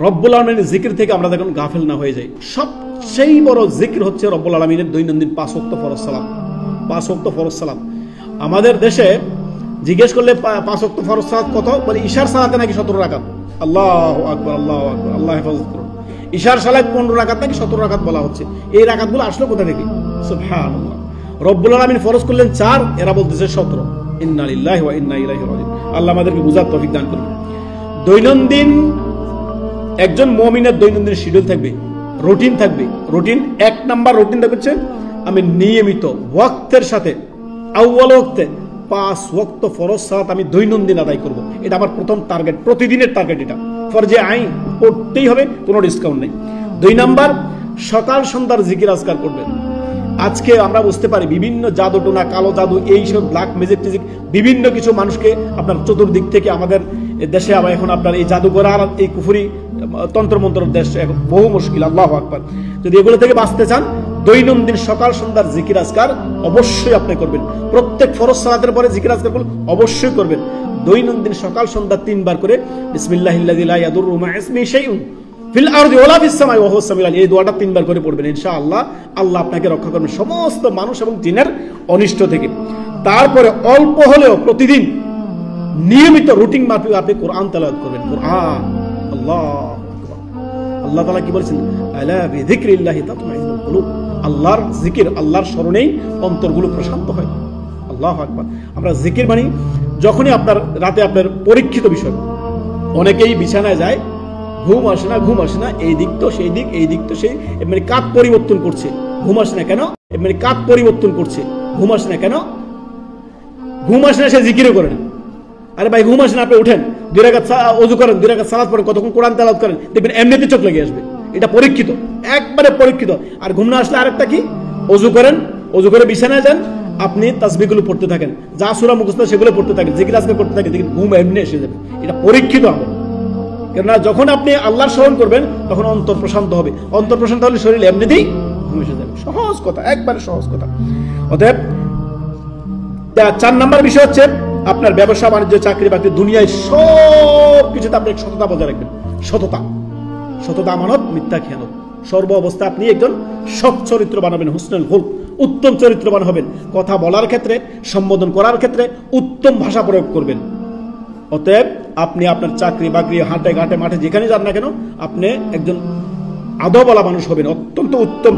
রব্বুল আলামিনের জিকির থেকে আমরা দেখুন গাফেল না হয়ে যাই। সবচেয়ে বড় জিকির হচ্ছে রব্বুল আলামিনের দৈনন্দিন 5 ওয়াক্ত ফরজ সালাত। 5 ওয়াক্ত ফরজ সালাত আমাদের দেশে জিজ্ঞেস করলে 5 ওয়াক্ত ফরজ সালাত কত, বলে ইশার সালাতে নাকি 17 রাকাত। আল্লাহু আকবার, আল্লাহু আকবার, আল্লাহ হেফাজত করুন। ইশার সালাত 15 রাকাত নাকি 17 রাকাত বলা হচ্ছে। এই রাকাতগুলো আসলো কোথা থেকে? সুবহানাল্লাহ। রব্বুল আলামিন ফরজ করলেন 4, এরা বলতেছে 17। ইন্না লিল্লাহি ওয়া ইন্না ইলাইহি রাজিউন। আল্লাহ আমাদেরকে বুঝার তৌফিক দান করুন। দৈনন্দিন একজন মুমিনের দৈনন্দিন শিডিউল থাকবে, রুটিন থাকবে। রুটিন 1 নাম্বার রুটিন হচ্ছে আমি নিয়মিত ওয়াক্তের সাথে আউয়াল ওয়াক্তে 5 ওয়াক্ত ফরজ সালাত আমি দৈনন্দিন আদায় করব। এটা আমার প্রথম টার্গেট, প্রতিদিনের টার্গেট। এটা ফরজে আইন পড়তেই হবে, কোনো ডিসকাউন্ট নেই। 2 নাম্বার সকাল সন্ধ্যার জিকির আজকার করবেন। আজকে আমরা বুঝতে পারি বিভিন্ন জাদু টোনা, কালো জাদু, এইসব ব্ল্যাক ম্যাজিক টিজিক বিভিন্ন কিছু মানুষকে আপনার চতুর্দিক থেকে আমাদের দেশে আবার এখন আপনার এই জাদুঘর আর এই কুফরি তন্ত্রমন্ত্রের দেশ এখন বহু মুশকিল। আল্লাহু আকবার। যদি এগুলো থেকে বাঁচতে চান দৈনন্দিন সকাল সন্ধ্যার জিকির আজকার অবশ্যই আপনি করবেন। প্রত্যেক ফরজ সালাতের পরে জিকির আজকার অবশ্যই করবেন। দৈনন্দিন সকাল সন্ধ্যা 3 বার করে বিসমিল্লাহিল্লাযী লা ইয়াদুররু মা ইসমিহি শাইউন ফিল আরদি ওয়ালা ফিস সামাই ওয়া হুয়াস সামিউল আলিম। এই দোয়াটা 3 বার করে পড়বেন। ইনশাআল্লাহ আল্লাহ আপনাকে রক্ষা করবেন সমস্ত মানুষ এবং জিনের অনিষ্ট থেকে। তারপরে অল্প হলেও প্রতিদিন নিয়মিত রুটিন মাফিক আপনি কোরআন তেলাওয়াত করবেন। কোরআন আল্লাহ তাআলা কি বলেছেন? আলা বিযিকরিল্লাহি তাতমাইন্নুল কুলুব। আল্লাহর জিকির, আল্লাহর স্মরণেই অন্তরগুলো প্রশান্ত হয়। আল্লাহু আকবার। আমরা জিকির মানে যখনই আপনার রাতে আপনার পরীক্ষিত বিষয়, অনেকেই বিছানায় যায়, ঘুম আসে না, এই দিক তো সেই দিক, এই দিক তো সেই, মানে কাত পরিবর্তন করছে। ঘুম আসে না কেন? মানে কাত পরিবর্তন করছে। ঘুম আসে না কেন? ঘুম আসে না, সে জিকিরও করে না। আরে ভাই ঘুম আসে না, আপনি উঠেন, 2 রাকাত ওযু করেন, 2 রাকাত সালাত পড়েন, কতক্ষণ কোরআন তেলাওয়াত করেন, দেখবেন এমনিতে চোখ লেগে আসবে। এটা পরীক্ষিত, একবারে পরীক্ষিত। আর ঘুম না আসলে আরেকটা কি, ওযু করেন, ওযু করে বিছানায় যান, আপনি তাসবিহগুলো পড়তে থাকেন, যা সূরা মুখস্থ সেগুলো পড়তে থাকেন, জিকির আজকার করতে থাকেন, দেখবেন ঘুম এমনি এসে যাবে। এটা পরীক্ষিত আমল। কেননা যখন আপনি আল্লাহর স্মরণ করবেন তখন অন্তর প্রশান্ত হবে। অন্তর প্রশান্ত হলে শরীর এমনিতেই ঘুম এসে যাবে। সহজ কথা, একবারে সহজ কথা। অতএব 4 নাম্বার বিষয় হচ্ছে আপনার ব্যবসা বাণিজ্য, চাকরি বাকরি, দুনিয়ায় সব কিছুতে আপনি সততা বজায় রাখবেন। সততা আমানত, মিথ্যা খেয়ানত। সর্ব অবস্থা আপনি একজন সৎ চরিত্র বানাবেন, হুসনুল খুলক, উত্তম চরিত্রবান হবেন। কথা বলার ক্ষেত্রে, সম্বোধন করার ক্ষেত্রে উত্তম ভাষা প্রয়োগ করবেন। অতএব আপনি আপনার চাকরি বাকরি, হাটে ঘাটে মাঠে যেখানে যান না কেন, আপনি একজন আদবওয়ালা মানুষ হবেন, অত্যন্ত উত্তম